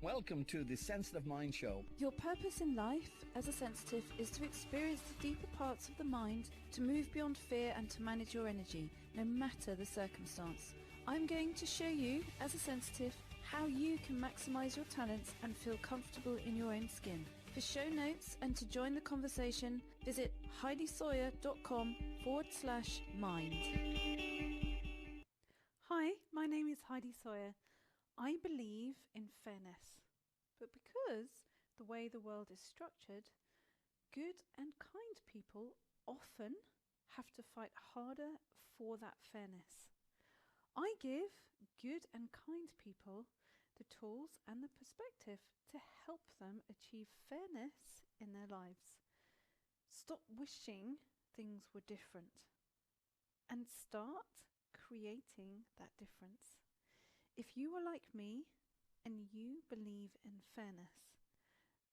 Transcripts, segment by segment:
Welcome to the Sensitive Mind Show. Your purpose in life as a sensitive is to experience the deeper parts of the mind, to move beyond fear and to manage your energy, no matter the circumstance. I'm going to show you, as a sensitive, how you can maximize your talents and feel comfortable in your own skin. For show notes and to join the conversation, visit heidisawyer.com/mind. Hi, my name is Heidi Sawyer. I believe in fairness, but because the way the world is structured, good and kind people often have to fight harder for that fairness. I give good and kind people the tools and the perspective to help them achieve fairness in their lives. Stop wishing things were different and start creating that difference. If you are like me and you believe in fairness,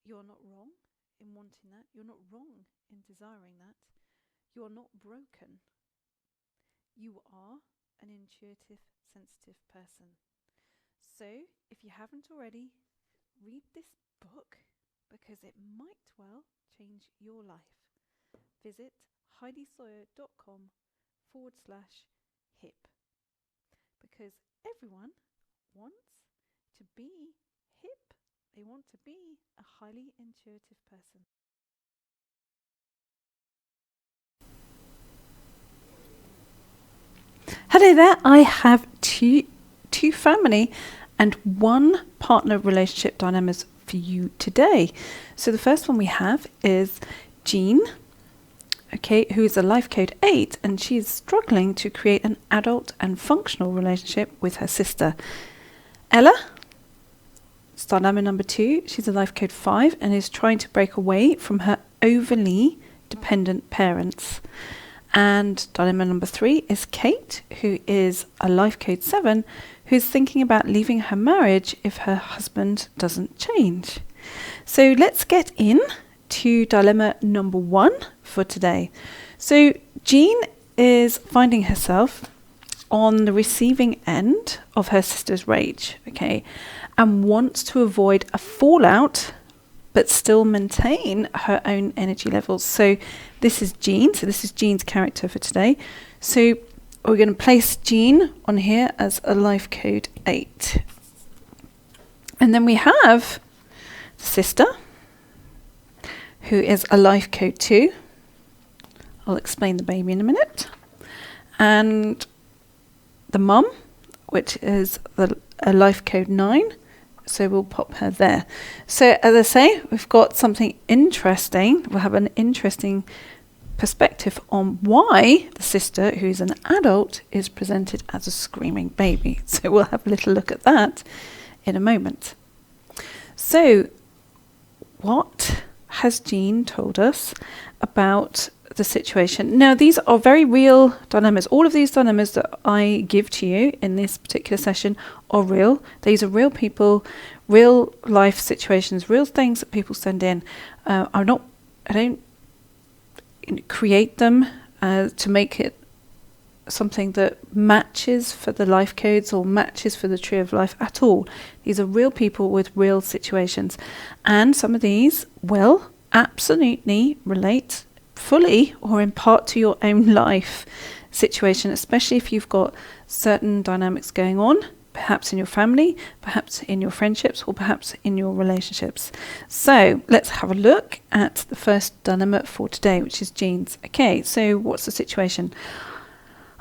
you're not wrong in wanting that. You're not wrong in desiring that. You're not broken. You are an intuitive, sensitive person. So, if you haven't already, read this book because it might well change your life. Visit heidisawyer.com/hip because everyone wants to be hip. They want to be a highly intuitive person. Hello there. I have two family and one partner relationship dilemmas for you today. So the first one we have is Jean, who is a life code 8, and she is struggling to create an adult and functional relationship with her sister. Ella, star dilemma number 2, she's a life code 5 and is trying to break away from her overly dependent parents. And dilemma number 3 is Kate, who is a life code 7, who's thinking about leaving her marriage if her husband doesn't change. So let's get in to dilemma number 1 for today. So Jean is finding herself on the receiving end of her sister's rage, and wants to avoid a fallout but still maintain her own energy levels. So this is Jean. So this is Jean's character for today. So we're going to place Jean on here as a life code 8. And then we have the sister, who is a life code 2. I'll explain the baby in a minute. And the mum, which is a life code 9. So we'll pop her there. So as I say, we've got something interesting. We'll have an interesting perspective on why the sister, who is an adult, is presented as a screaming baby. So we'll have a little look at that in a moment. So what has Jean told us about the situation? Now, these are very real dilemmas. All of these dilemmas that I give to you in this particular session are real. These are real people, real life situations, real things that people send in. I don't create them to make it something that matches for the life codes or matches for the tree of life at all. These are real people with real situations, and some of these will absolutely relate fully or in part to your own life situation, especially if you've got certain dynamics going on, perhaps in your family, perhaps in your friendships, or perhaps in your relationships. So let's have a look at the first dilemma for today, which is Jean's. So what's the situation?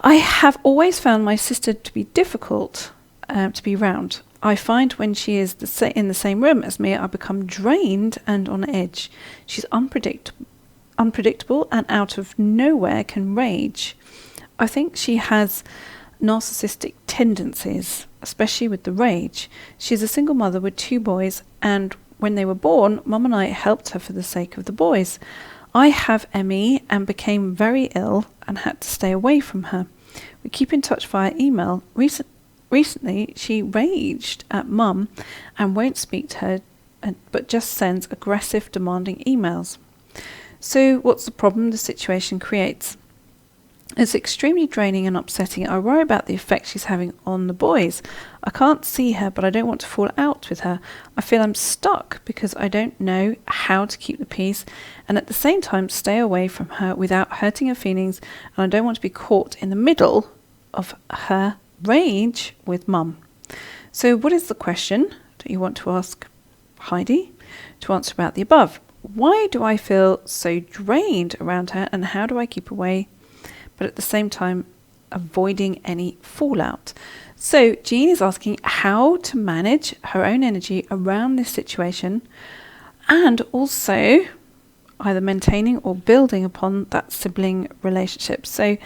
I have always found my sister to be difficult to be around. I find when she is in the same room as me, I become drained and on edge. She's unpredictable and out of nowhere can rage. I think she has narcissistic tendencies, especially with the rage. She's a single mother with 2 boys, and when they were born, Mum and I helped her for the sake of the boys. I have ME and became very ill and had to stay away from her. We keep in touch via email. Recently, she raged at Mum and won't speak to her, but just sends aggressive, demanding emails. So what's the problem the situation creates? It's extremely draining and upsetting. I worry about the effect she's having on the boys. I can't see her, but I don't want to fall out with her. I feel I'm stuck because I don't know how to keep the peace and at the same time stay away from her without hurting her feelings, and I don't want to be caught in the middle of her rage with mum. So what is the question that you want to ask Heidi to answer about the above? Why do I feel so drained around her, and how do I keep away but at the same time avoiding any fallout? So Jean is asking how to manage her own energy around this situation, and also either maintaining or building upon that sibling relationship. So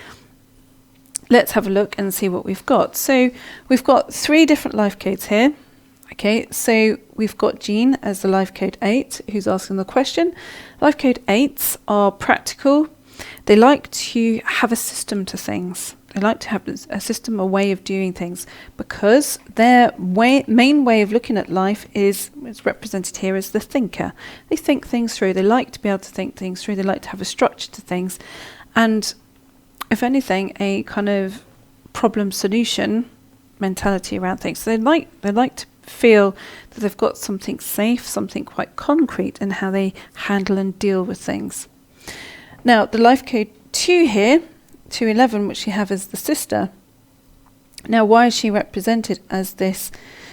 let's have a look and see what we've got. So we've got 3 different life codes here. Okay, so we've got Jean as the life code 8 who's asking the question. Life code 8s are practical. They like to have a system to things. They like to have a system, a way of doing things, because their main way of looking at life is represented here as the thinker. They think things through. They like to be able to think things through. They like to have a structure to things. And if anything, a kind of problem solution mentality around things. So they like to feel that they've got something safe, something quite concrete in how they handle and deal with things. Now, the life code 2 here, 211, which you have as the sister. Now, why is she represented as this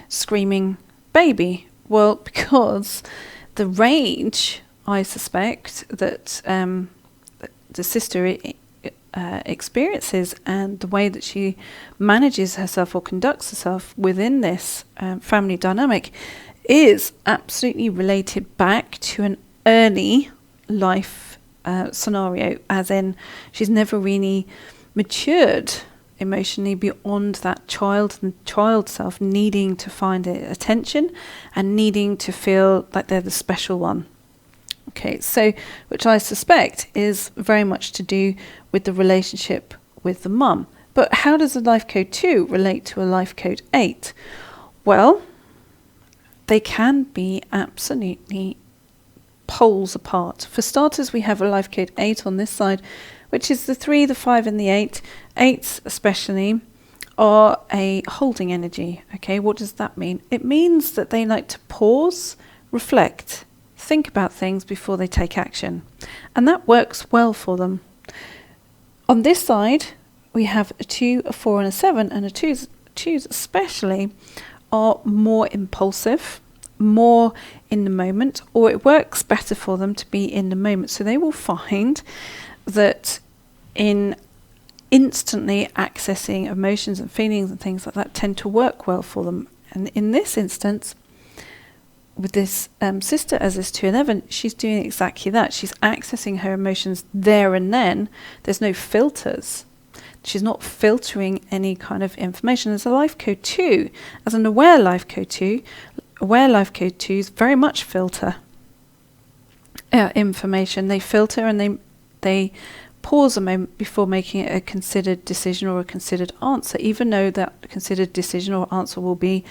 screaming baby? Well, because the rage, I suspect, that the sister experiences, and the way that she manages herself or conducts herself within this family dynamic is absolutely related back to an early life scenario, as in she's never really matured emotionally beyond that child self needing to find attention and needing to feel like they're the special one. Okay, so which I suspect is very much to do with the relationship with the mum. But how does a life code 2 relate to a life code 8? Well, they can be absolutely poles apart. For starters, we have a life code 8 on this side, which is the 3, the 5 and the 8. 8s especially are a holding energy. Okay, what does that mean? It means that they like to pause, reflect, think about things before they take action. And that works well for them. On this side, we have a 2, a 4 and a 7, and a 2s especially are more impulsive, more in the moment, or it works better for them to be in the moment. So they will find that in instantly accessing emotions and feelings and things like that tend to work well for them. And in this instance, with this sister as this 211, she's doing exactly that. She's accessing her emotions there and then. There's no filters. She's not filtering any kind of information. As a life code 2, as an aware life code 2, aware life code 2s very much filter information. They filter and they pause a moment before making a considered decision or a considered answer, even though that considered decision or answer will be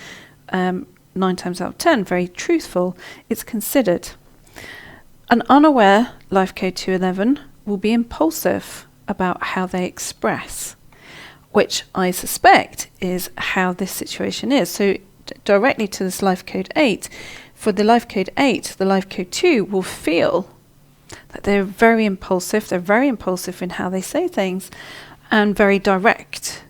9 times out of 10 very truthful. It's considered. An unaware life code 211 will be impulsive about how they express, which I suspect is how this situation is. So directly to this life code 8, for the life code 8, the life code 2 will feel that they're very impulsive. They're very impulsive in how they say things, and very direct,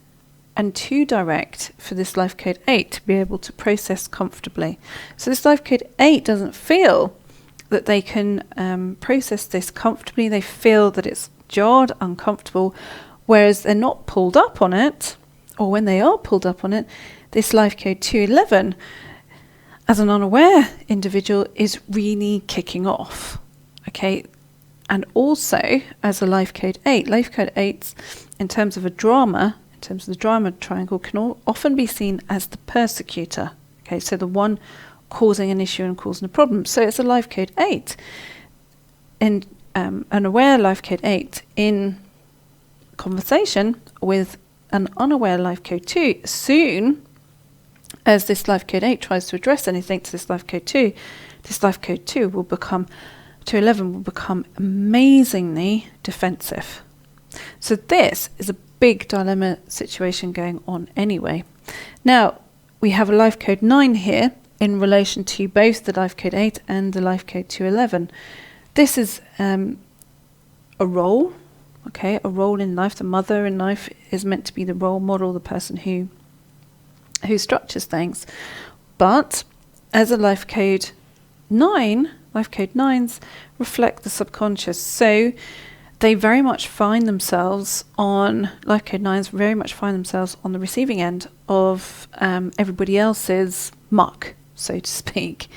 and too direct for this life code 8 to be able to process comfortably. So this life code 8 doesn't feel that they can process this comfortably. They feel that it's jarred, uncomfortable, whereas they're not pulled up on it, or when they are pulled up on it, this life code 211, as an unaware individual, is really kicking off. Okay, and also as a life code 8s, in terms of a drama, in terms of the drama triangle, can often be seen as the persecutor. Okay, so the one causing an issue and causing a problem. So it's a life code 8, in an aware life code 8 in conversation with an unaware life code 2. Soon as this life code 8 tries to address anything to this life code 2, this life code 2 will become, 211 will become amazingly defensive. So this is a big dilemma situation going on anyway. Now, we have a life code 9 here in relation to both the life code 8 and the life code 211. This is a role, okay, a role in life. The mother in life is meant to be the role model, the person who structures things. But as a life code 9, life code 9s reflect the subconscious. So they very much find themselves on, life code 9s very much find themselves on the receiving end of everybody else's muck, so to speak.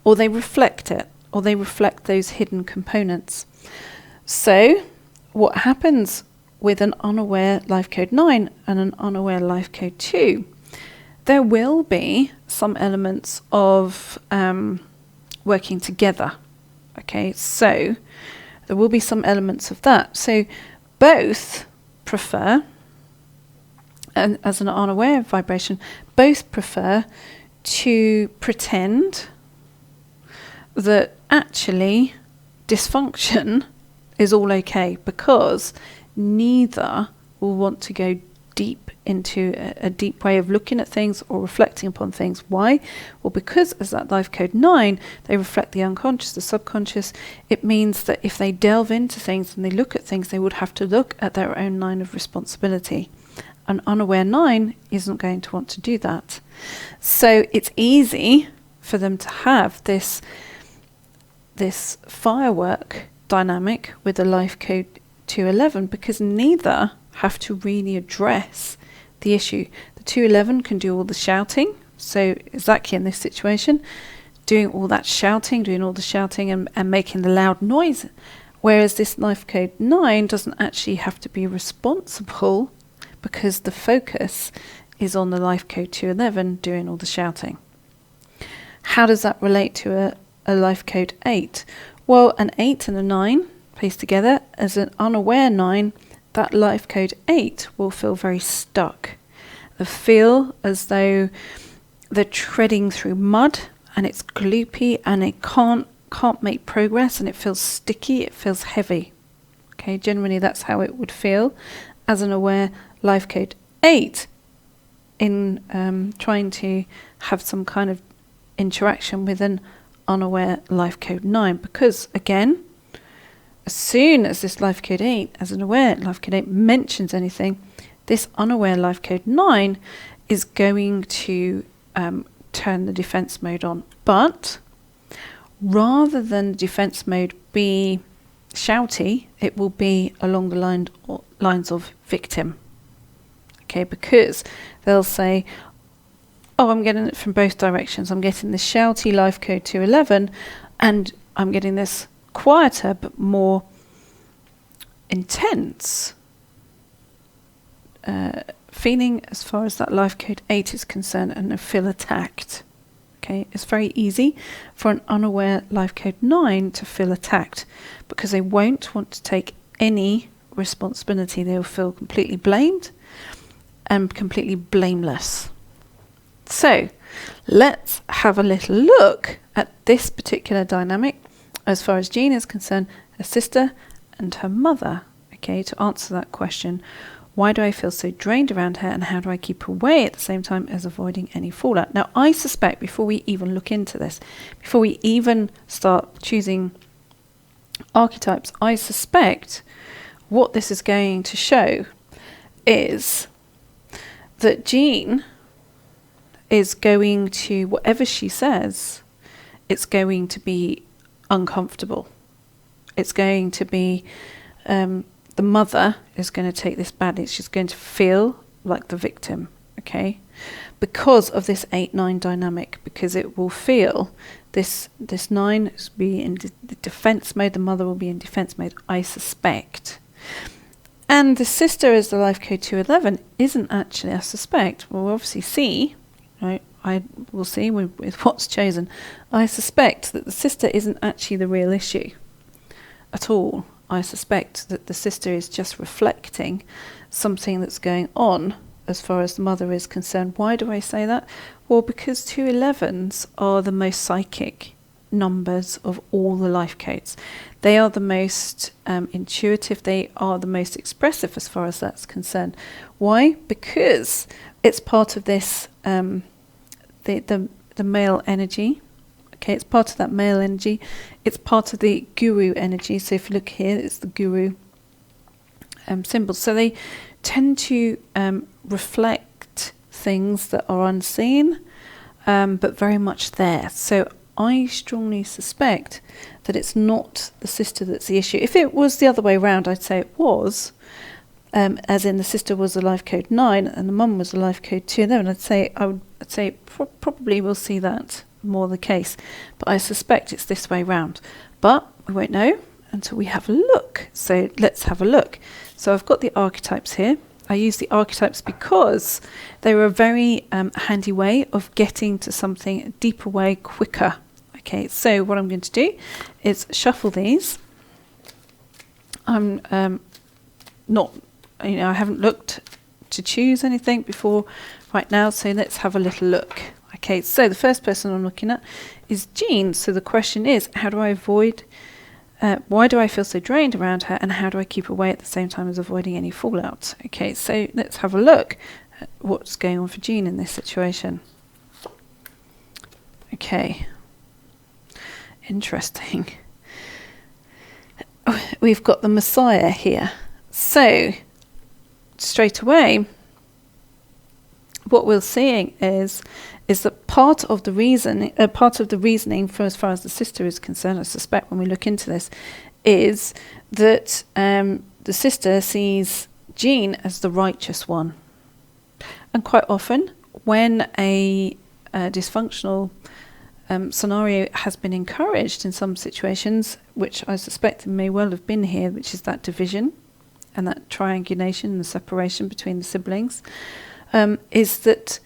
Or they reflect it, or they reflect those hidden components. So what happens with an unaware life code 9 and an unaware life code 2? There will be some elements of working together. Okay, so there will be some elements of that. So both prefer, and as an unaware vibration, both prefer to pretend that actually dysfunction is all okay, because neither will want to go deep into a deep way of looking at things or reflecting upon things. Why? Well, because as that life code 9, they reflect the unconscious, the subconscious. It means that if they delve into things and they look at things, they would have to look at their own line of responsibility. An unaware 9 isn't going to want to do that. So it's easy for them to have this firework dynamic with a life code 211, because neither have to really address the issue. The 211 can do all the shouting. So exactly in this situation, doing all the shouting and making the loud noise. Whereas this life code 9 doesn't actually have to be responsible, because the focus is on the life code 211 doing all the shouting. How does that relate to a life code 8? Well, an 8 and a 9 placed together as an unaware 9, that life code 8 will feel very stuck. They feel as though they're treading through mud and it's gloopy and it can't make progress, and it feels sticky, it feels heavy. Okay, generally that's how it would feel as an aware life code 8 in trying to have some kind of interaction with an unaware life code 9, because again, as soon as this life code 8, as an aware life code 8 mentions anything, this unaware life code 9 is going to turn the defense mode on. But rather than the defense mode be shouty, it will be along the lines of victim. Okay, because they'll say, oh, I'm getting it from both directions. I'm getting this shouty life code 211, and I'm getting this quieter but more intense feeling as far as that life code 8 is concerned, and I feel attacked. Okay, it's very easy for an unaware life code 9 to feel attacked, because they won't want to take any responsibility. They'll feel completely blamed and completely blameless. So let's have a little look at this particular dynamic as far as Jean is concerned, her sister and her mother. Okay, to answer that question, why do I feel so drained around her, and how do I keep her away at the same time as avoiding any fallout? Now, I suspect before we even look into this, before we even start choosing archetypes, I suspect what this is going to show is that Jean is going to, whatever she says, it's going to be uncomfortable. It's going to be, the mother is going to take this badly. She's going to feel like the victim, okay? Because of this 8-9 dynamic, because it will feel this 9 is be in the defense mode, the mother will be in defense mode, I suspect. And the sister as the life code 211 isn't actually, I suspect, we'll obviously see, right? I will see with what's chosen. I suspect that the sister isn't actually the real issue at all. I suspect that the sister is just reflecting something that's going on as far as the mother is concerned. Why do I say that? Well, because 211s are the most psychic numbers of all the life codes. They are the most intuitive. They are the most expressive as far as that's concerned. Why? Because it's part of this, the male energy. Okay, it's part of that male energy. It's part of the guru energy. So if you look here, it's the guru symbol. So they tend to reflect things that are unseen, but very much there. So I strongly suspect that it's not the sister that's the issue. If it was the other way around, I'd say it was, as in the sister was a life code 9 and the mum was a life code 2. Then I'd say probably we'll see that more the case, but I suspect it's this way round. But we won't know until we have a look. So let's have a look. So I've got the archetypes here. I use the archetypes because they were a very handy way of getting to something a deeper way quicker. Okay, so what I'm going to do is shuffle these. I'm not, I haven't looked to choose anything before right now, so let's have a little look. Okay, so the first person I'm looking at is Jean. So the question is, how do I avoid, why do I feel so drained around her, and how do I keep away at the same time as avoiding any fallout? Okay, so let's have a look at what's going on for Jean in this situation. Okay, interesting. We've got the Messiah here. So straight away, what we're seeing is that part of the reasoning for as far as the sister is concerned, I suspect when we look into this, is that the sister sees Jean as the righteous one. And quite often, when a dysfunctional scenario has been encouraged in some situations, which I suspect may well have been here, which is that division and that triangulation and the separation between the siblings, is that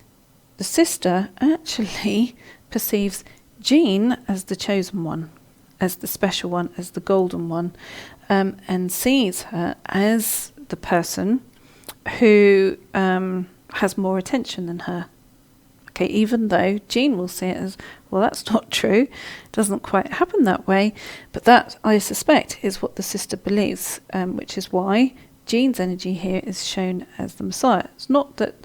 the sister actually perceives Jean as the chosen one, as the special one, as the golden one, and sees her as the person who has more attention than her. Okay, even though Jean will see it as, well, that's not true, it doesn't quite happen that way, but that, I suspect, is what the sister believes, which is why Jean's energy here is shown as the Messiah. It's not that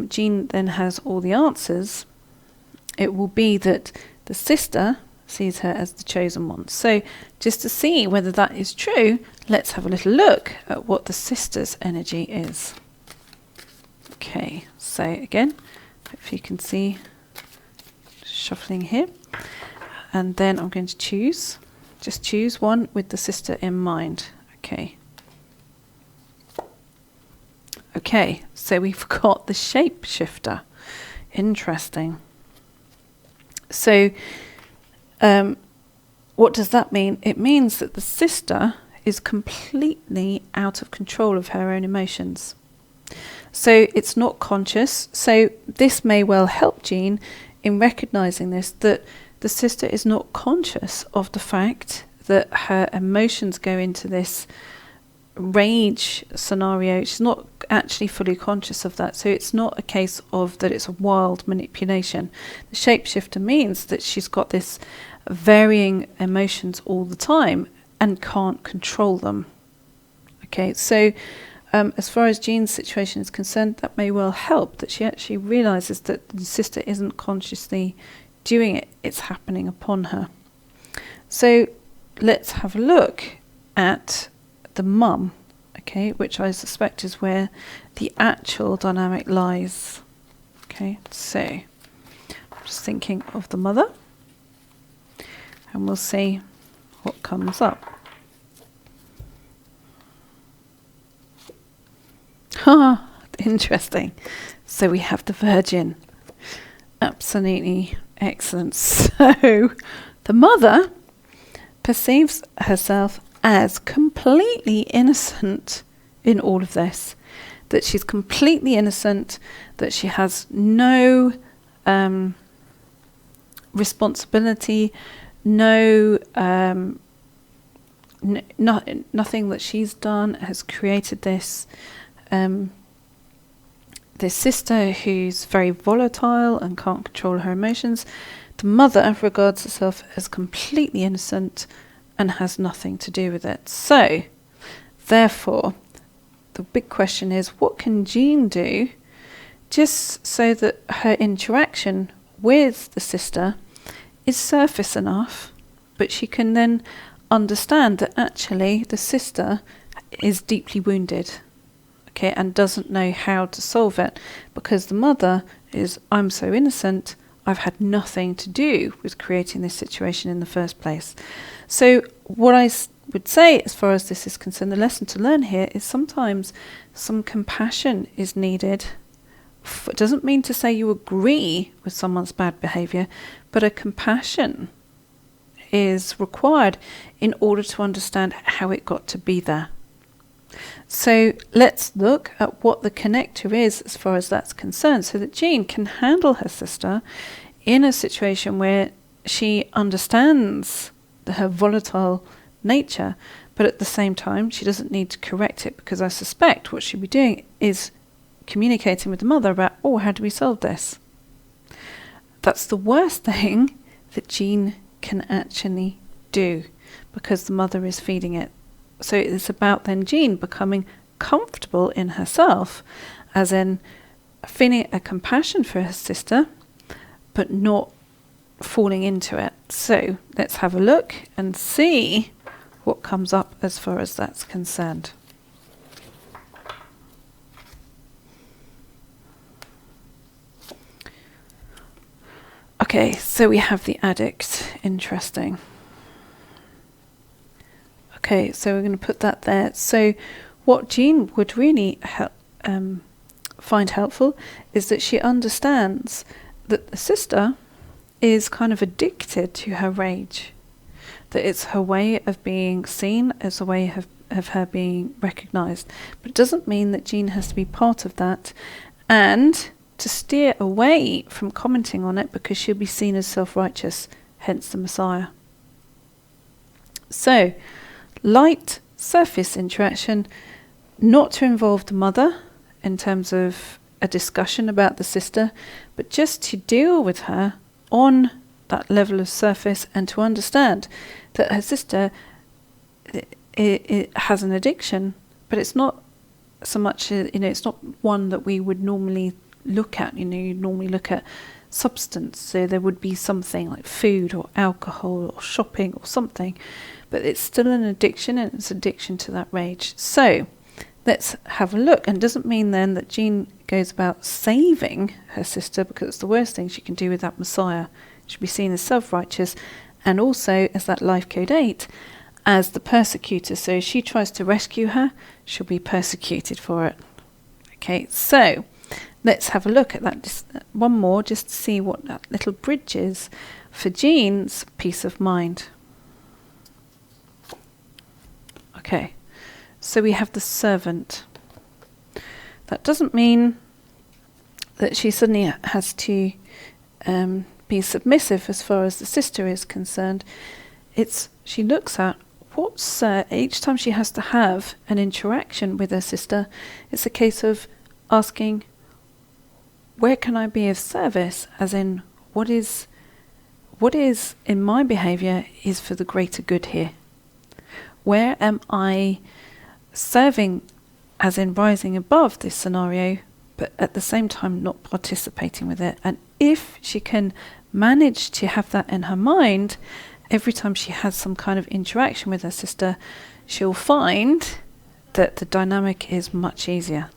Jean then has all the answers. It will be that the sister sees her as the chosen one. So just to see whether that is true, let's have a little look at what the sister's energy is. Okay, so again, if you can see, shuffling here, and then I'm going to just choose one with the sister in mind. Okay, so we've got the shapeshifter. Interesting. So what does that mean? It means that the sister is completely out of control of her own emotions. So it's not conscious. So this may well help Jean in recognizing this, that the sister is not conscious of the fact that her emotions go into this rage scenario. She's not actually fully conscious of that. So it's not a case of that it's a wild manipulation. The shapeshifter means that she's got this varying emotions all the time and can't control them. Okay, so as far as Jean's situation is concerned, that may well help, that she actually realizes that the sister isn't consciously doing it, it's happening upon her. So let's have a look at the mum, okay, which I suspect is where the actual dynamic lies. Okay, so I'm just thinking of the mother, and we'll see what comes up. Interesting. So we have the Virgin. Absolutely excellent. So the mother perceives herself as completely innocent in all of this. That she's completely innocent, that she has no responsibility, nothing that she's done has created this this sister who's very volatile and can't control her emotions. The mother regards herself as completely innocent, and has nothing to do with it. So, therefore, the big question is, what can Jean do just so that her interaction with the sister is surface enough, but she can then understand that actually the sister is deeply wounded, okay, and doesn't know how to solve it, because the mother is, I'm so innocent, I've had nothing to do with creating this situation in the first place. So what I would say, as far as this is concerned, the lesson to learn here is sometimes some compassion is needed. It doesn't mean to say you agree with someone's bad behaviour, but a compassion is required in order to understand how it got to be there. So let's look at what the connector is as far as that's concerned, so that Jean can handle her sister in a situation where she understands her volatile nature, but at the same time she doesn't need to correct it, because I suspect what she'll be doing is communicating with the mother about, oh, how do we solve this? That's the worst thing that Jean can actually do, because the mother is feeding it. So it's about then Jean becoming comfortable in herself, as in feeling a compassion for her sister, but not falling into it. So let's have a look and see what comes up as far as that's concerned. Okay, so we have the addict. Interesting. Okay, so we're going to put that there. So what Jean would really find helpful is that she understands that the sister is kind of addicted to her rage, that it's her way of being seen, as a way of her being recognised. But it doesn't mean that Jean has to be part of that, and to steer away from commenting on it, because she'll be seen as self-righteous, hence the Messiah. So, light surface interaction, not to involve the mother in terms of a discussion about the sister, but just to deal with her on that level of surface, and to understand that her sister it has an addiction, but it's not so much, it's not one that we would normally look at. You'd normally look at substance, so there would be something like food or alcohol or shopping or something, but it's still an addiction, and it's addiction to that rage. So let's have a look. And it doesn't mean then that Jean goes about saving her sister, because it's the worst thing she can do with that Messiah. She'll be seen as self-righteous, and also as that life code 8, as the persecutor. So if she tries to rescue her, she'll be persecuted for it. Okay, so let's have a look at that one more, just to see what that little bridge is for Jean's peace of mind. Okay, so we have the servant. That doesn't mean that she suddenly has to be submissive as far as the sister is concerned. She looks at each time she has to have an interaction with her sister, it's a case of asking, where can I be of service? As in, what is in my behaviour is for the greater good here? Where am I serving, as in rising above this scenario, but at the same time not participating with it? And if she can manage to have that in her mind, every time she has some kind of interaction with her sister, she'll find that the dynamic is much easier.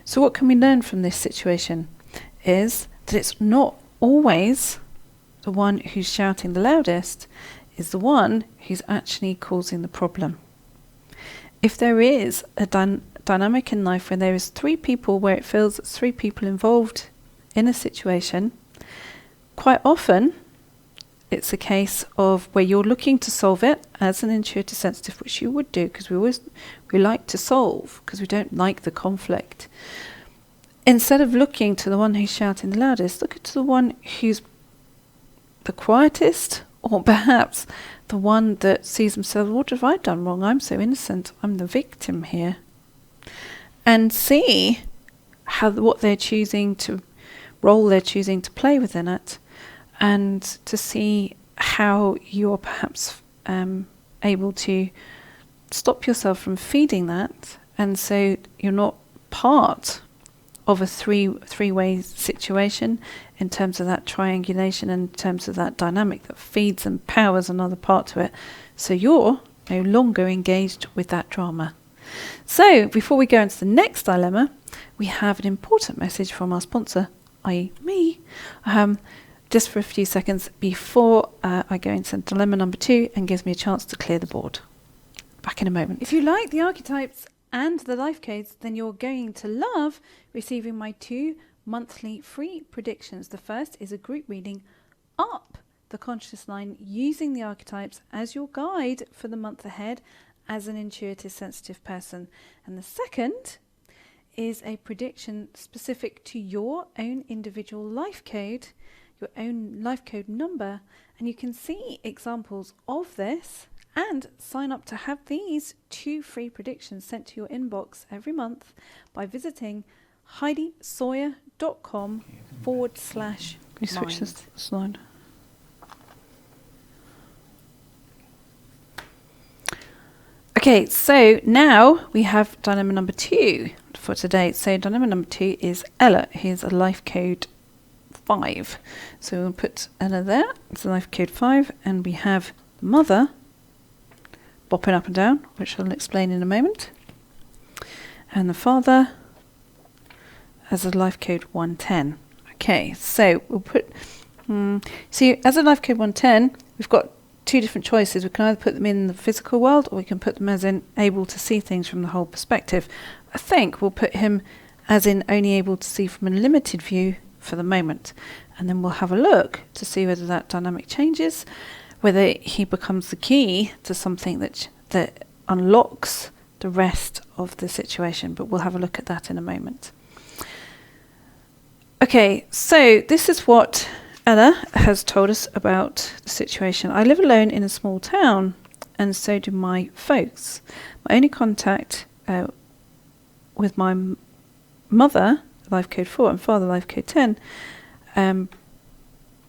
So what can we learn from this situation is that it's not always the one who's shouting the loudest is the one who's actually causing the problem. If there is a dynamic in life where there is 3 people, where it feels it's 3 people involved in a situation, quite often it's a case of where you're looking to solve it as an intuitive sensitive, which you would do, because we like to solve, because we don't like the conflict. Instead of looking to the one who's shouting the loudest, look to the one who's the quietest, or perhaps the one that sees themselves, what have I done wrong? I'm so innocent. I'm the victim here. And see what they're choosing to, role they're choosing to play within it, and to see how you're perhaps able to stop yourself from feeding that, and so you're not part of a three-way situation in terms of that triangulation, in terms of that dynamic that feeds and powers another part to it. So you're no longer engaged with that drama. So before we go into the next dilemma, we have an important message from our sponsor, i.e. me, just for a few seconds before I go into dilemma number 2 and gives me a chance to clear the board. Back in a moment. If you like the archetypes and the life codes, then you're going to love receiving my 2 monthly free predictions. The first is a group reading up the conscious line using the archetypes as your guide for the month ahead as an intuitive, sensitive person. And the second is a prediction specific to your own individual life code, your own life code number, and you can see examples of this and sign up to have these 2 free predictions sent to your inbox every month by visiting HeidiSawyer.com / Can you switch this slide? Okay, so now we have dilemma number 2 for today. So dilemma number 2 is Ella, who's a life code 5. So we'll put Ella there. It's a life code 5, and we have the mother bopping up and down, which I'll explain in a moment, and the father as a life code 110. Okay, so we'll put see, as a life code 110, we've got 2 different choices. We can either put them in the physical world, or we can put them as in able to see things from the whole perspective. I think we'll put him as in only able to see from a limited view for the moment, and then we'll have a look to see whether that dynamic changes, whether he becomes the key to something that unlocks the rest of the situation. But we'll have a look at that in a moment. Okay, so this is what Ella has told us about the situation. I live alone in a small town, and so do my folks. My only contact with my mother, life code 4, and father, life code 10,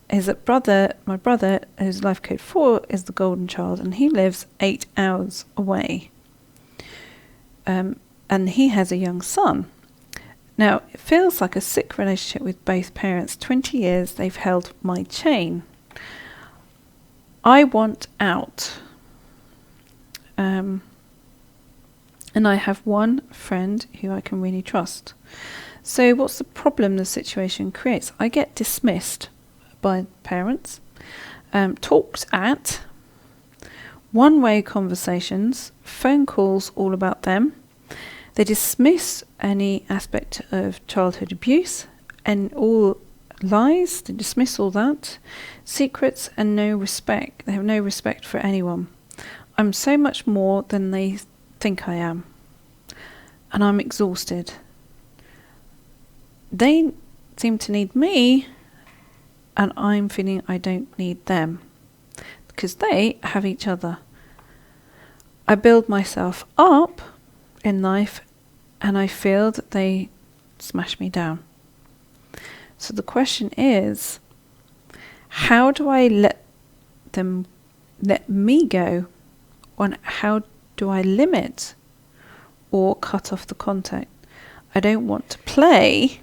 is that my brother, whose life code 4 is the golden child, and he lives 8 hours away. And he has a young son. Now, it feels like a sick relationship with both parents. 20 years they've held my chain. I want out. And I have one friend who I can really trust. So what's the problem the situation creates? I get dismissed by parents, talked at, one-way conversations, phone calls all about them. They dismiss any aspect of childhood abuse and all lies. They dismiss all that. Secrets and no respect. They have no respect for anyone. I'm so much more than they think I am. And I'm exhausted. They seem to need me, and I'm feeling I don't need them, because they have each other. I build myself up in life, and I feel that they smash me down. So the question is, how do I let me go? And how do I limit or cut off the contact? I don't want to play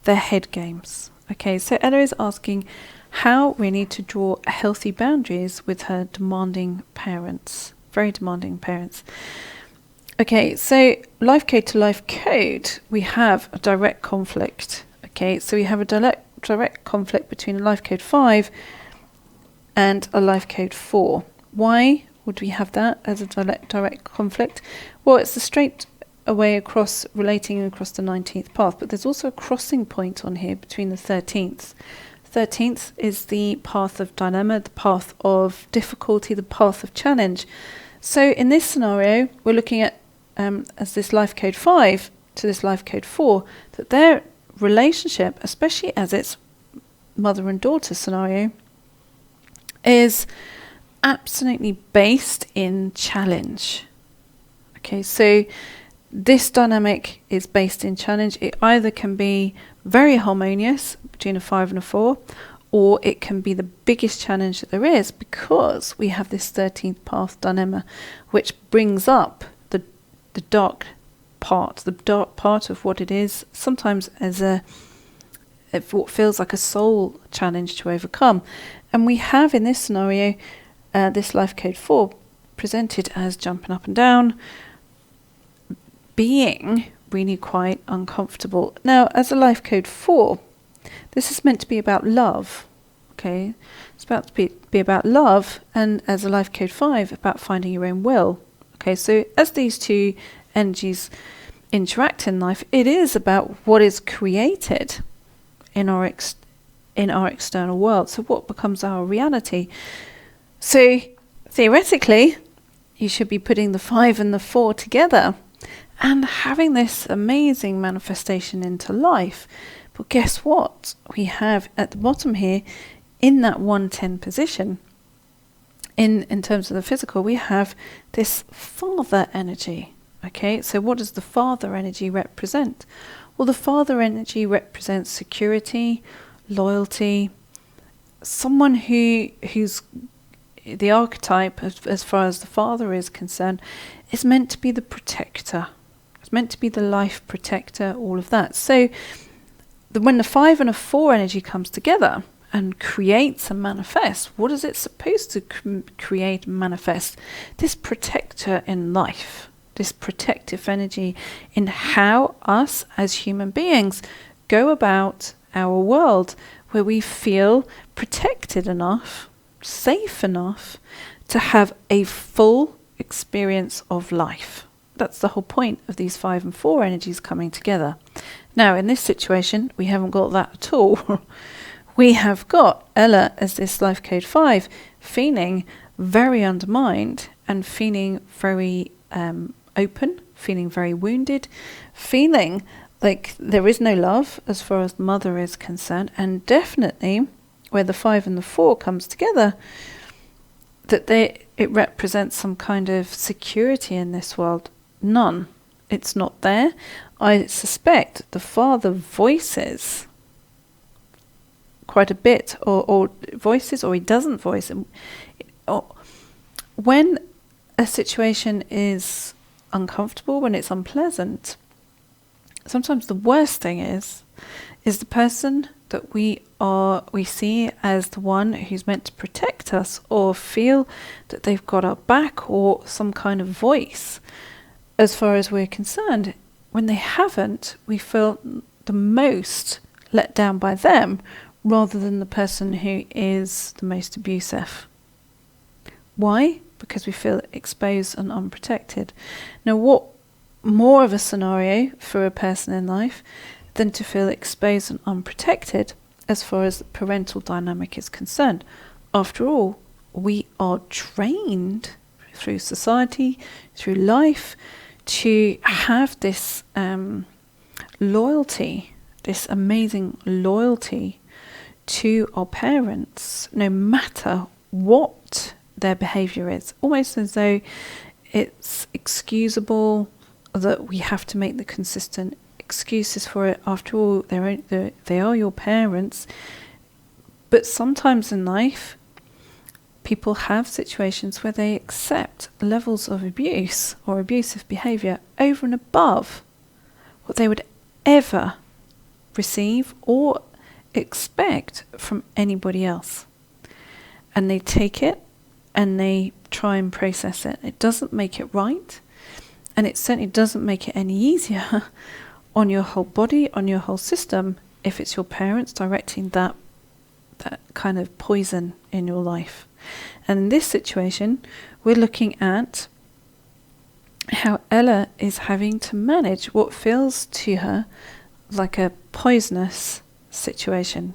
their head games. Okay, so Ella is asking how we need to draw healthy boundaries with her demanding parents, very demanding parents. Okay, so life code to life code, we have a direct conflict. Okay, so we have a direct conflict between a life code 5 and a life code 4. Why would we have that as a direct conflict? Well, it's a straight away across, relating across the 19th path, but there's also a crossing point on here between the 13th. 13th is the path of dilemma, the path of difficulty, the path of challenge. So in this scenario, we're looking at, as this life code 5 to this life code 4, that their relationship, especially as it's mother and daughter scenario, is absolutely based in challenge. Okay, so this dynamic is based in challenge. It either can be very harmonious between a 5 and a 4, or it can be the biggest challenge that there is, because we have this 13th path dilemma, which brings up the dark part of what it is, sometimes as what feels like a soul challenge to overcome. And we have in this scenario this life code 4 presented as jumping up and down, being really quite uncomfortable. Now, as a life code 4, this is meant to be about love, okay? It's about to be about love, and as a life code 5, about finding your own will. Okay, so as these two energies interact in life, it is about what is created in our external world. So what becomes our reality? So theoretically, you should be putting the 5 and the 4 together and having this amazing manifestation into life. But guess what? We have at the bottom here, in that 110 position, in terms of the physical, we have this father energy. Okay, so what does the father energy represent? Well, the father energy represents security, loyalty, someone who's the archetype, as far as the father is concerned, is meant to be the protector. It's meant to be the life protector, all of that. So when the 5 and a 4 energy comes together and creates and manifests, what is it supposed to create and manifest? This protector in life, this protective energy in how us as human beings go about our world, where we feel protected enough, safe enough to have a full experience of life. That's the whole point of these 5 and 4 energies coming together. Now, in this situation, we haven't got that at all. We have got Ella as this life code 5, feeling very undermined and feeling very open, feeling very wounded, feeling like there is no love as far as the mother is concerned, and definitely where the 5 and the 4 comes together, that it represents some kind of security in this world. None. It's not there. I suspect the father voices quite a bit, or voices, or he doesn't voice. When a situation is uncomfortable, when it's unpleasant, sometimes the worst thing is the person that we see as the one who's meant to protect us, or feel that they've got our back, or some kind of voice as far as we're concerned. When they haven't, we feel the most let down by them, rather than the person who is the most abusive. Why? Because we feel exposed and unprotected. Now, what more of a scenario for a person in life than to feel exposed and unprotected as far as the parental dynamic is concerned? After all, we are trained through society, through life, to have this loyalty, this amazing loyalty to our parents, no matter what their behaviour is. Almost as though it's excusable, that we have to make the consistent excuses for it. After all, they are your parents. But sometimes in life, people have situations where they accept levels of abuse or abusive behaviour over and above what they would ever receive or expect from anybody else. And they take it and they try and process it. It doesn't make it right, and it certainly doesn't make it any easier on your whole body, on your whole system, if it's your parents directing that kind of poison in your life. And in this situation, we're looking at how Ella is having to manage what feels to her like a poisonous situation.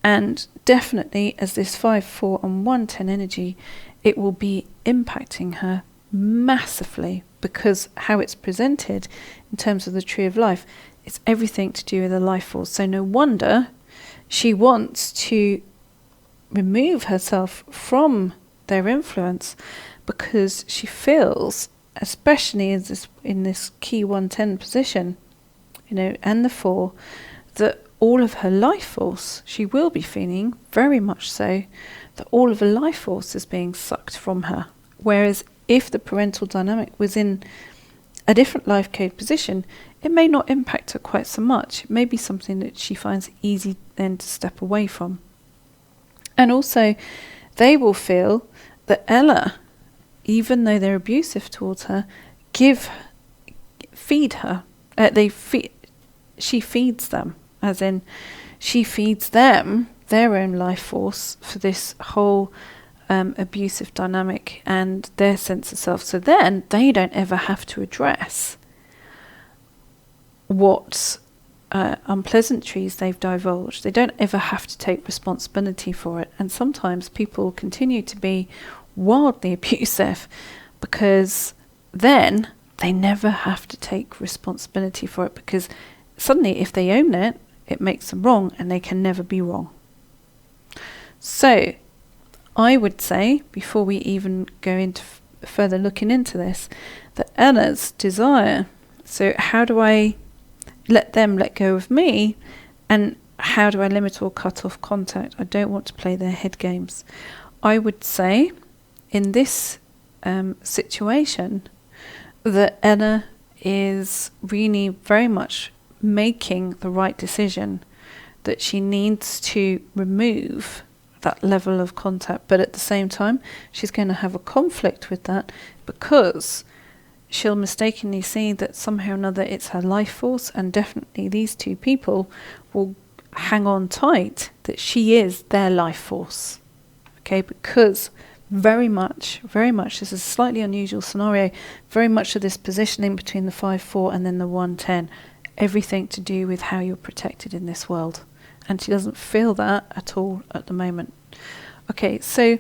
And definitely, as this 5, 4 and 110 energy, it will be impacting her massively, because how it's presented in terms of the tree of life, it's everything to do with the life force. So no wonder she wants to remove herself from their influence, because she feels, especially in this key 110 position, and the 4, that all of her life force, she will be feeling very much so, that all of her life force is being sucked from her. Whereas if the parental dynamic was in a different life code position, it may not impact her quite so much. It may be something that she finds easy then to step away from. And also, they will feel that Ella, even though they're abusive towards her, feed her. She feeds them, as in she feeds them their own life force for this whole abusive dynamic and their sense of self. So then they don't ever have to address what unpleasantries they've divulged. They don't ever have to take responsibility for it. And sometimes people continue to be wildly abusive because then they never have to take responsibility for it, because suddenly if they own it, it makes them wrong and they can never be wrong. So I would say, before we even go into further looking into this, that Ella's desire, so how do I let them let go of me, and how do I limit or cut off contact? I don't want to play their head games. I would say in this situation that Ella is really very much making the right decision, that she needs to remove that level of contact, but at the same time she's going to have a conflict with that, because she'll mistakenly see that somehow or another it's her life force, and definitely these two people will hang on tight that she is their life force. Okay, because very much, this is a slightly unusual scenario, very much of this positioning between the 5-4 and then the 1-10, everything to do with how you're protected in this world. And she doesn't feel that at all at the moment. Okay, so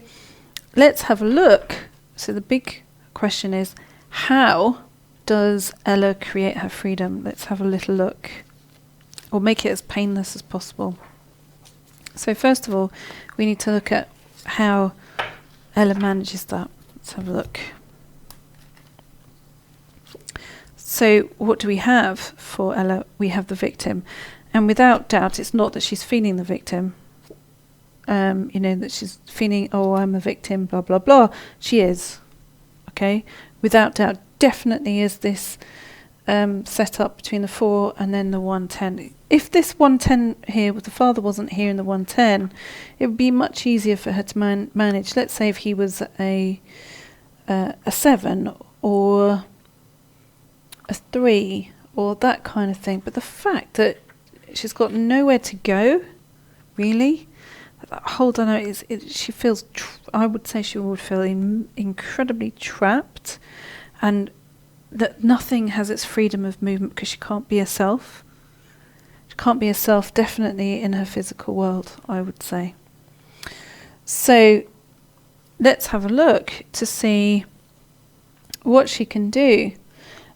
let's have a look. So the big question is, how does Ella create her freedom? Let's have a little look. Or make it as painless as possible. So first of all, we need to look at how Ella manages that. Let's have a look. So what do we have for Ella? We have the victim. And without doubt, it's not that she's feeling the victim. That she's feeling, oh, I'm a victim, blah, blah, blah. She is. Okay? Without doubt, definitely is this set up between the 4 and then the 1-10. If this 1-10 here, the father wasn't here in the 1-10, it would be much easier for her to manage. Let's say if he was a 7 or a 3 or that kind of thing. But the fact that she's got nowhere to go, really, that whole dynamic she feels, I would say she would feel incredibly trapped, and that nothing has its freedom of movement because she can't be herself. She can't be herself definitely in her physical world, I would say. So let's have a look to see what she can do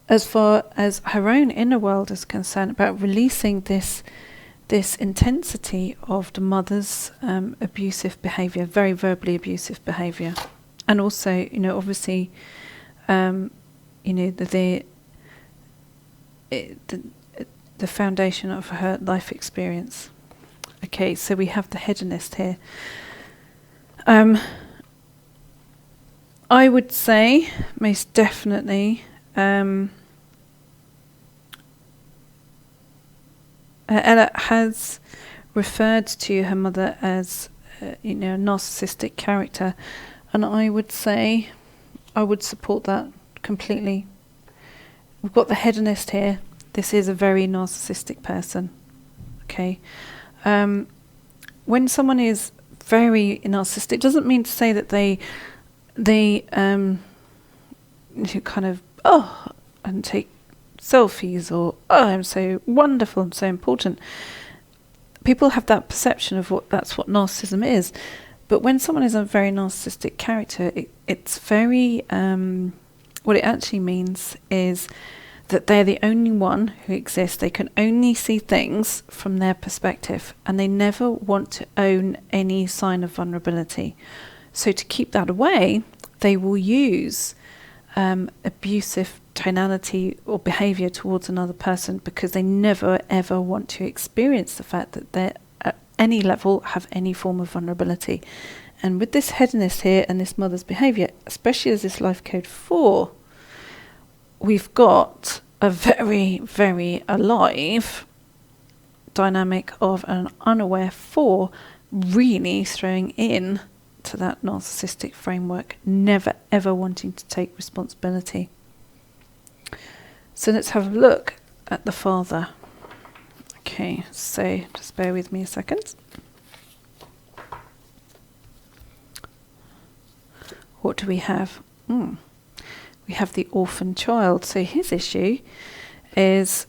as far as her own inner world is concerned, about releasing this intensity of the mother's abusive behaviour, very verbally abusive behaviour, and also, obviously, the foundation of her life experience. Okay, so we have the hedonist here. I would say most definitely Ella has referred to her mother as a narcissistic character, and I would say I would support that completely. We've got the hedonist here. This is a very narcissistic person. Okay, when someone is very narcissistic, it doesn't mean to say that they kind of and take selfies, or I'm so wonderful, I'm so important. People have that perception of that's what narcissism is. But when someone is a very narcissistic character, it's very what it actually means is that they're the only one who exists. They can only see things from their perspective, and they never want to own any sign of vulnerability. So to keep that away, they will use abusive tonality or behaviour towards another person because they never ever want to experience the fact that they at any level have any form of vulnerability. And with this headiness here and this mother's behaviour, especially as this life code 4, we've got a very, very alive dynamic of an unaware 4 really throwing in to that narcissistic framework, never ever wanting to take responsibility. So let's have a look at the father. Okay, so just bear with me a second. What do we have? We have the orphan child. So his issue is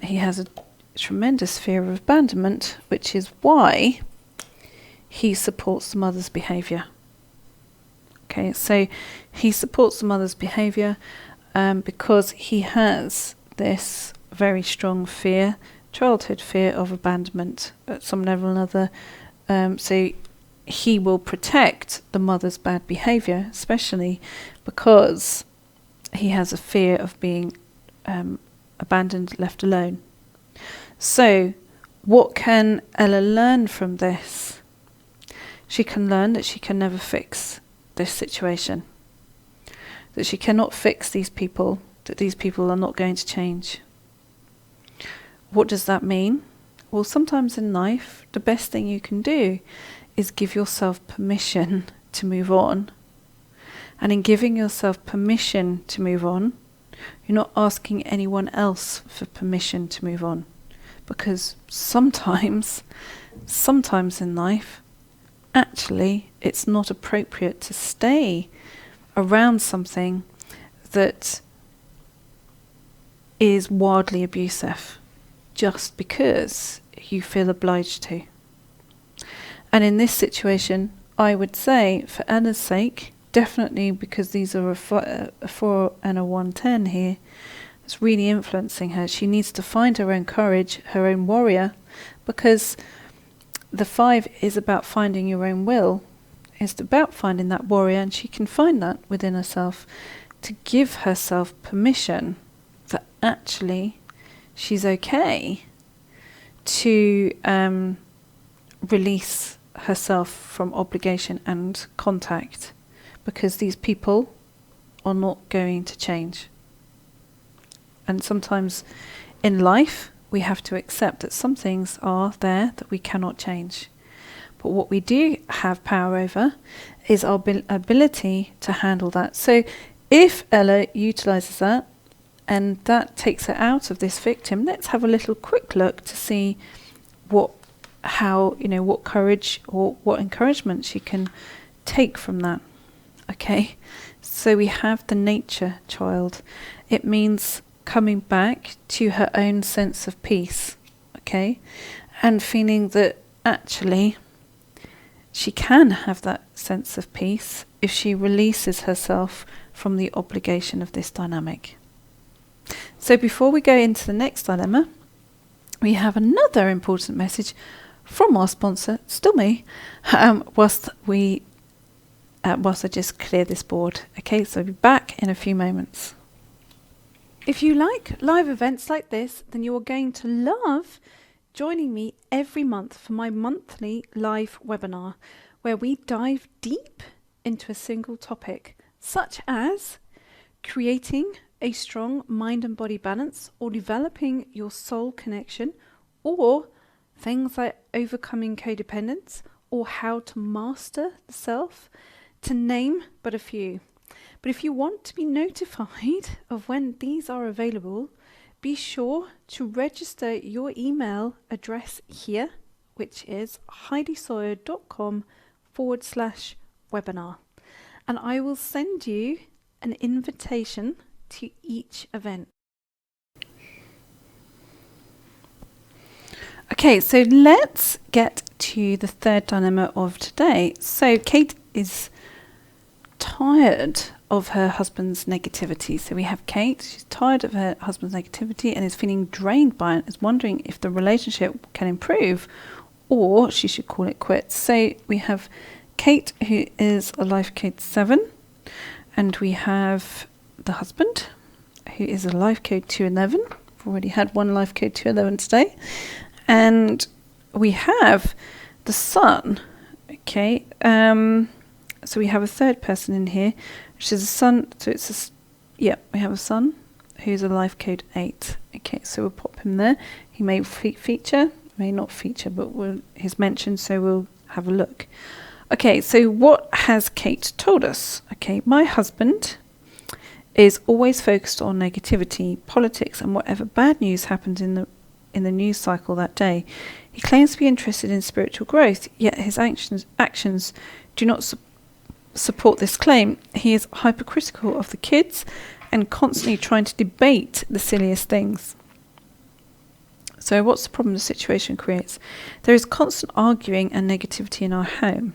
he has a tremendous fear of abandonment, which is why he supports the mother's behaviour. Okay, so he supports the mother's behaviour because he has this very strong fear, childhood fear of abandonment at some level or another. So he will protect the mother's bad behaviour, especially because he has a fear of being abandoned, left alone. So what can Ella learn from this? She can learn that she can never fix this situation, that she cannot fix these people, that these people are not going to change. What does that mean? Well, sometimes in life, the best thing you can do is give yourself permission to move on. And in giving yourself permission to move on, you're not asking anyone else for permission to move on. Because sometimes in life, actually, it's not appropriate to stay around something that is wildly abusive just because you feel obliged to. And in this situation, I would say, for Anna's sake, definitely because these are a 4 and a 110 here, it's really influencing her. She needs to find her own courage, her own warrior, because the 5 is about finding your own will. It's about finding that warrior, and she can find that within herself to give herself permission that actually she's okay to release herself from obligation and contact, because these people are not going to change. And sometimes in life we have to accept that some things are there that we cannot change. But what we do have power over is our ability to handle that. So if Ella utilises that and that takes her out of this victim, let's have a little quick look to see what courage or what encouragement she can take from that. Okay, so we have the nature child. It means coming back to her own sense of peace, okay, and feeling that actually she can have that sense of peace if she releases herself from the obligation of this dynamic. So before we go into the next dilemma, we have another important message from our sponsor, still me, whilst I just clear this board. Okay, so I'll be back in a few moments. If you like live events like this, then you are going to love joining me every month for my monthly live webinar, where we dive deep into a single topic, such as creating a strong mind and body balance, or developing your soul connection, or things like overcoming codependence, or how to master the self, to name but a few. But if you want to be notified of when these are available, be sure to register your email address here, which is heidisawyer.com/webinar. And I will send you an invitation to each event. Okay, so let's get to the third dilemma of today. So Kate is tired of her husband's negativity. So we have Kate, she's tired of her husband's negativity and is feeling drained by it, is wondering if the relationship can improve or she should call it quits. So we have Kate, who is a life code 7, and we have the husband, who is a life code 211. We've already had one life code 211 today. And we have the Sun. Okay. So we have a third person in here, which is a Sun. So it's we have a Sun who's a life code 8. Okay, so we'll pop him there. He may feature, may not feature, but he's mentioned, so we'll have a look. Okay, so what has Kate told us? Okay, my husband is always focused on negativity, politics, and whatever bad news happens in the news cycle that day. He claims to be interested in spiritual growth, yet his actions do not support this claim. He is hypercritical of the kids and constantly trying to debate the silliest things. So what's the problem the situation creates? There is constant arguing and negativity in our home.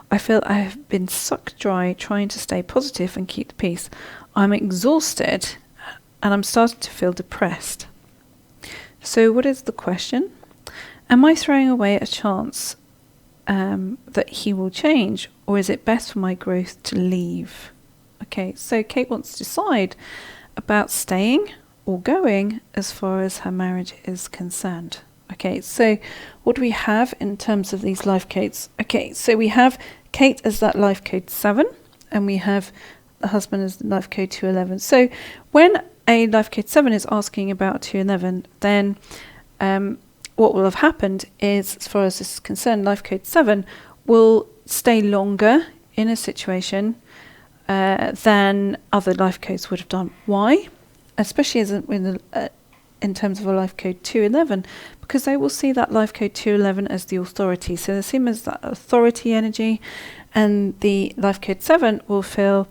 I feel I have been sucked dry trying to stay positive and keep the peace. I'm exhausted and I'm starting to feel depressed. So what is the question? Am I throwing away a chance that he will change, or is it best for my growth to leave? Okay, so Kate wants to decide about staying or going as far as her marriage is concerned. Okay, so what do we have in terms of these life codes? Okay, so we have Kate as that life code 7, and we have the husband as life code 211. So when a life code 7 is asking about 211, then what will have happened is, as far as this is concerned, life code 7 will stay longer in a situation than other life codes would have done. Why? Especially as in terms of a life code 211, because they will see that life code 211 as the authority. So they see him as that authority energy, and the life code 7 will feel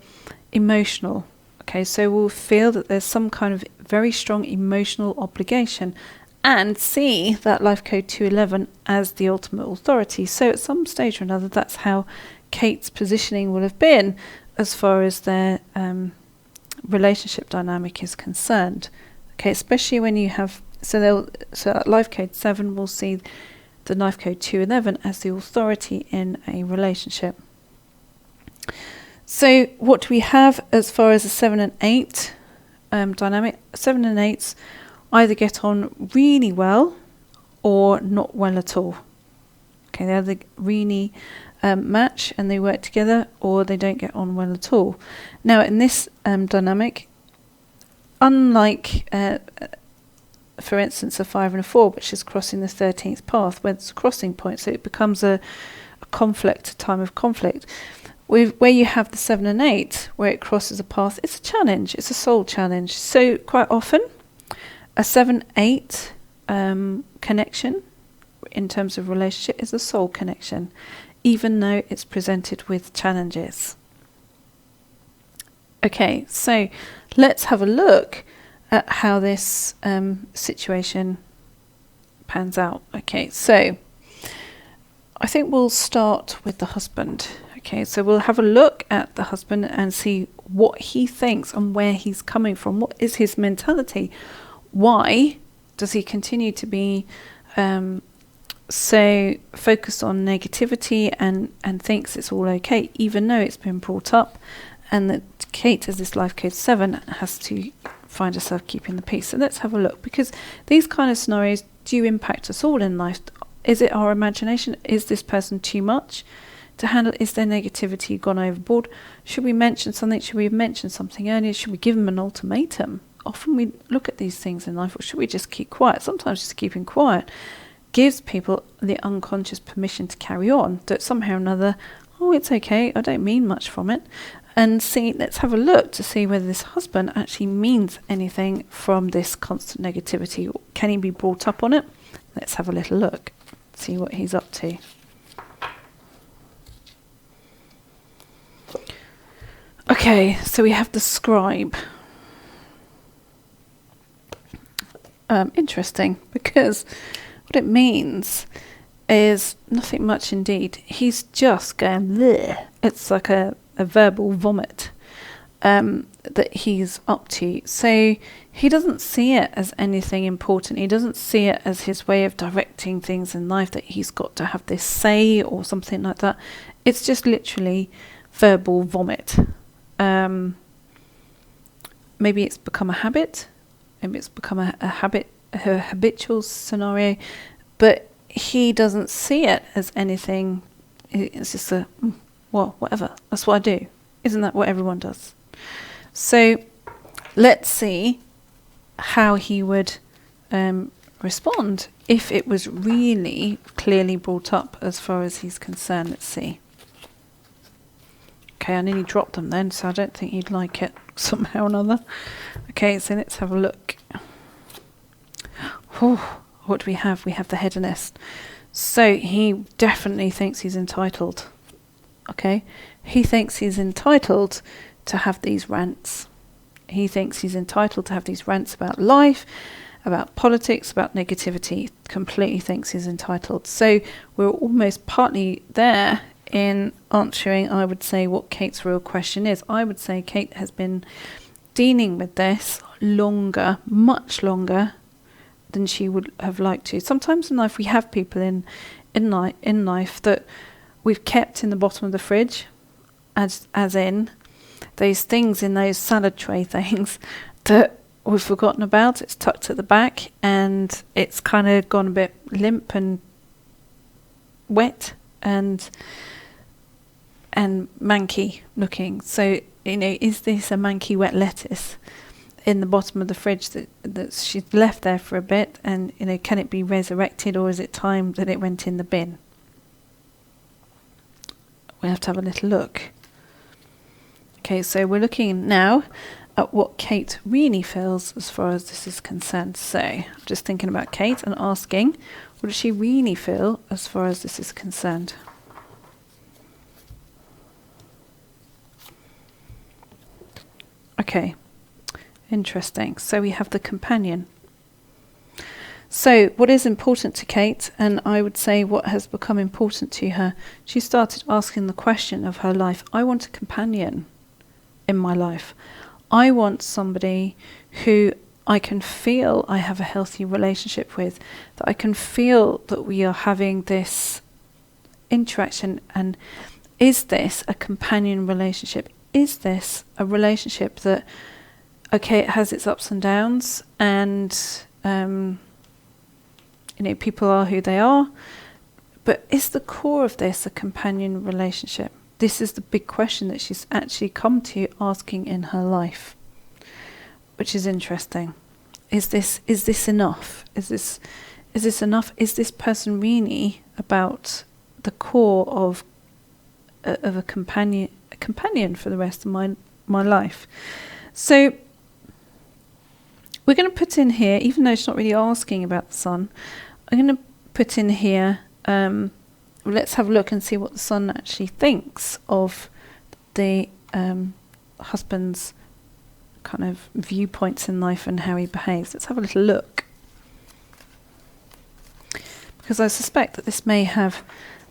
emotional. Okay, so we'll feel that there's some kind of very strong emotional obligation, and see that life code 211 as the ultimate authority. So at some stage or another, that's how Kate's positioning will have been as far as their relationship dynamic is concerned. Okay, especially when you have, so that life code 7 will see the life code 211 as the authority in a relationship. So what do we have as far as the 7 and 8 dynamic? 7 and 8s either get on really well or not well at all. Okay, they either really match and they work together, or they don't get on well at all. Now in this dynamic, unlike for instance a 5 and a 4, which is crossing the 13th path, where it's a crossing point, so it becomes a conflict, a time of conflict. Where you have the 7 and 8, where it crosses a path, it's a challenge, it's a soul challenge. So quite often a 7-8 connection in terms of relationship is a soul connection, even though it's presented with challenges. Okay, so let's have a look at how this situation pans out. Okay, so I think we'll start with the husband. Okay, so we'll have a look at the husband and see what he thinks and where he's coming from. What is his mentality? Why does he continue to be so focused on negativity and thinks it's all okay, even though it's been brought up, and that Kate, as this life code 7, has to find herself keeping the peace. So let's have a look, because these kind of scenarios do impact us all in life. Is it our imagination? Is this person too much to handle? Is their negativity gone overboard? Should we mention something? Should we have mentioned something earlier? Should we give them an ultimatum? Often we look at these things in life, or should we just keep quiet? Sometimes just keeping quiet gives people the unconscious permission to carry on, that somehow or another, oh, it's okay, I don't mean much from it. And see, let's have a look to see whether this husband actually means anything from this constant negativity. Can he be brought up on it? Let's have a little look, see what he's up to. Okay, so we have the scribe. Interesting, because what it means is nothing much indeed. He's just going bleh. It's like a verbal vomit that he's up to. So he doesn't see it as anything important. He doesn't see it as his way of directing things in life, that he's got to have this say or something like that. It's just literally verbal vomit. maybe it's become a habit. Maybe it's become a habitual scenario, but he doesn't see it as anything. It's just whatever. That's what I do. Isn't that what everyone does? So let's see how he would respond if it was really clearly brought up as far as he's concerned. Let's see. Okay, I nearly dropped them then, so I don't think he'd like it somehow or another. Okay, so let's have a look. What do we have? We have the hedonist. So he definitely thinks he's entitled. Okay, he thinks he's entitled to have these rants. He thinks he's entitled to have these rants about life, about politics, about negativity. Completely thinks he's entitled. So we're almost partly there in answering, I would say, what Kate's real question is. I would say Kate has been dealing with this longer, much longer than she would have liked to. Sometimes in life we have people in life that we've kept in the bottom of the fridge, as in those things in those salad tray things that we've forgotten about. It's tucked at the back and it's kind of gone a bit limp and wet and manky looking. So, is this a manky wet lettuce in the bottom of the fridge that she's left there for a bit, and can it be resurrected, or is it time that it went in the bin? We have to have a little look. Okay, so we're looking now at what Kate really feels as far as this is concerned. So I'm just thinking about Kate and asking, what does she really feel as far as this is concerned? Okay, interesting. So we have the companion. So what is important to Kate, and I would say what has become important to her, she started asking the question of her life. I want a companion in my life. I want somebody who I can feel I have a healthy relationship with, that I can feel that we are having this interaction. And is this a companion relationship? Is this a relationship that, okay, it has its ups and downs, and people are who they are, but is the core of this a companion relationship? This is the big question that she's actually come to asking in her life, which is interesting. Is this enough? Is this enough? Is this person really about the core of a companion for the rest of my life? So we're going to put in here, even though she's not really asking about the son, I'm going to put in here, let's have a look and see what the son actually thinks of the husband's kind of viewpoints in life and how he behaves. Let's have a little look. Because I suspect that this may have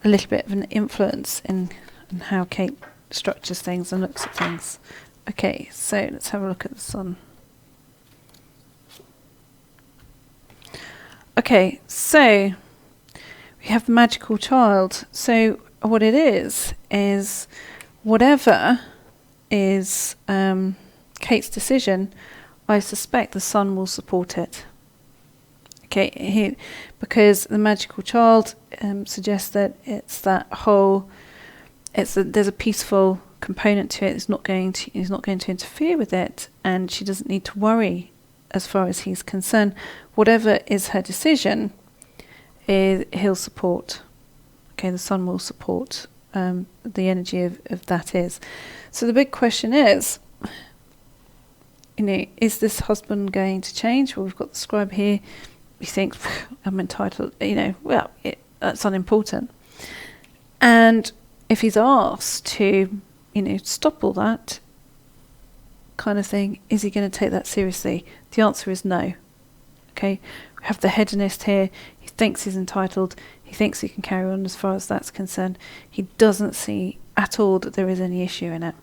a little bit of an influence in how Kate structures things and looks at things. Okay, so let's have a look at the son. Okay, so we have the magical child. So what it is whatever is Kate's decision, I suspect the son will support it. Okay, because the magical child suggests that it's that whole, there's a peaceful component to it. He's not going to interfere with it, and she doesn't need to worry as far as he's concerned. Whatever is her decision, he'll support. Okay, the son will support the energy of that is. So the big question is, is this husband going to change? Well, we've got the scribe here. He thinks, I'm entitled, that's unimportant. And if he's asked to, stop all that kind of thing, is he going to take that seriously? The answer is no. Okay, we have the hedonist here. He thinks he's entitled. He thinks he can carry on as far as that's concerned. He doesn't see at all that there is any issue in it.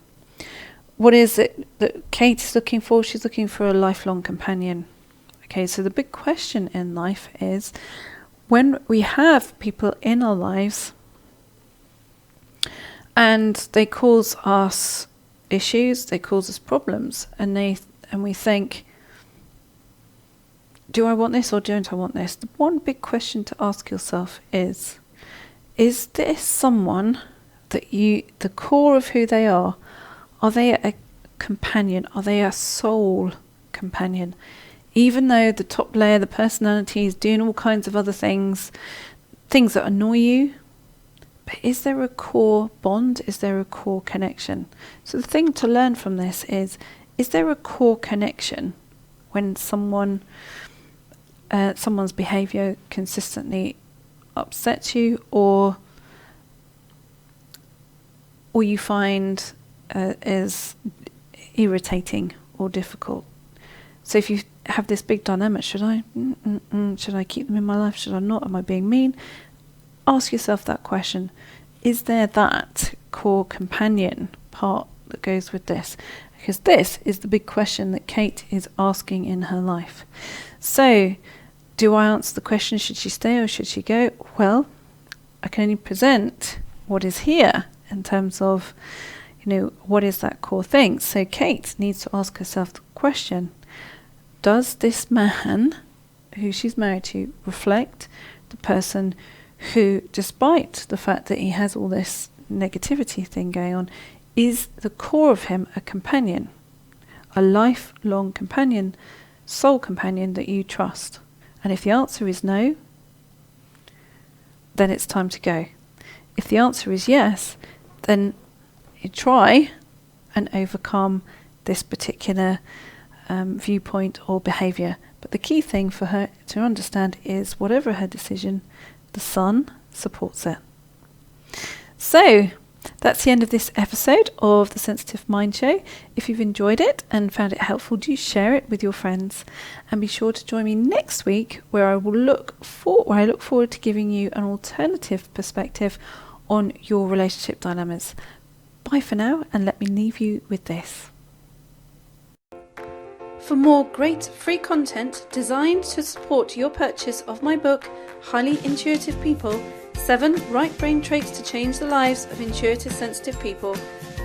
What is it that Kate is looking for? She's looking for a lifelong companion. Okay, so the big question in life is, when we have people in our lives and they cause us issues, they cause us problems, and and we think, do I want this or don't I want this? The one big question to ask yourself is this someone that the core of who they are they a companion? Are they a soul companion? Even though the top layer, the personality, is doing all kinds of other things that annoy you, but is there a core bond? Is there a core connection? So the thing to learn from this is there a core connection when someone's behaviour consistently upsets you, or you find is irritating or difficult? So if you have this big dilemma, should I keep them in my life? Should I not? Am I being mean? Ask yourself that question. Is there that core companion part that goes with this? Because this is the big question that Kate is asking in her life. So, do I answer the question, should she stay or should she go? Well, I can only present what is here in terms of, what is that core thing? So Kate needs to ask herself the question, does this man who she's married to reflect the person who, despite the fact that he has all this negativity thing going on, is the core of him a companion, a lifelong companion, soul companion that you trust? And if the answer is no, then it's time to go. If the answer is yes, then you try and overcome this particular viewpoint or behaviour. But the key thing for her to understand is whatever her decision, the sun supports it. So that's the end of this episode of the Sensitive Mind Show. If you've enjoyed it and found it helpful, do share it with your friends, and be sure to join me next week, where I look forward to giving you an alternative perspective on your relationship dilemmas. Bye for now, and let me leave you with this. For more great free content designed to support your purchase of my book, Highly Intuitive People, 7 Right Brain Traits to Change the Lives of Intuitive Sensitive People,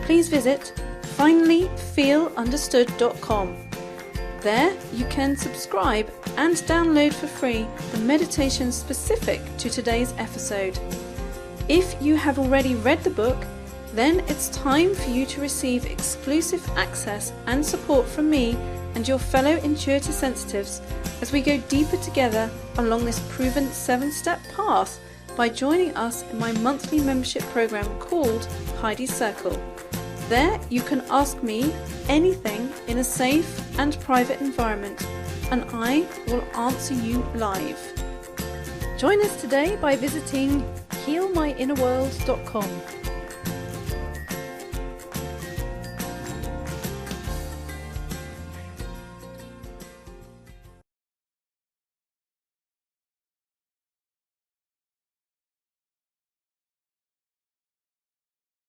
please visit finallyfeelunderstood.com. There you can subscribe and download for free the meditation specific to today's episode. If you have already read the book, then it's time for you to receive exclusive access and support from me and your fellow intuitive sensitives as we go deeper together along this proven 7-step path by joining us in my monthly membership program called Heidi Circle. There you can ask me anything in a safe and private environment, and I will answer you live. Join us today by visiting healmyinnerworld.com.